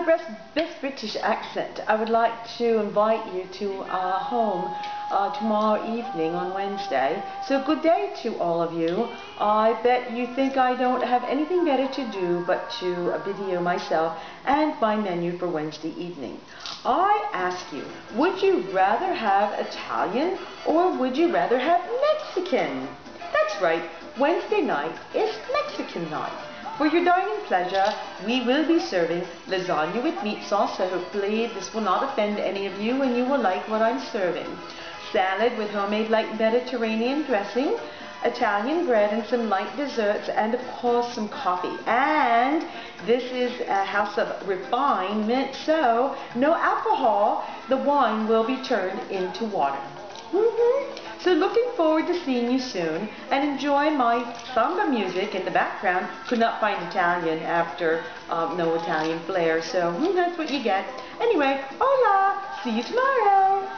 my best British accent, I would like to invite you to our home tomorrow evening on Wednesday. So good day to all of you. I bet you think I don't have anything better to do but to video myself and my menu for Wednesday evening. I ask you, would you rather have Italian or would you rather have Mexican? That's right, Wednesday night is Mexican night. For your dining pleasure, we will be serving lasagna with meat sauce, so hopefully this will not offend any of you and you will like what I'm serving. Salad with homemade light Mediterranean dressing, Italian bread and some light desserts, and of course some coffee. And this is a house of refinement, so no alcohol. The wine will be turned into water. So looking forward to seeing you soon, and enjoy my samba music in the background. Could not find Italian after no Italian flair, so that's what you get. Anyway, hola! See you tomorrow!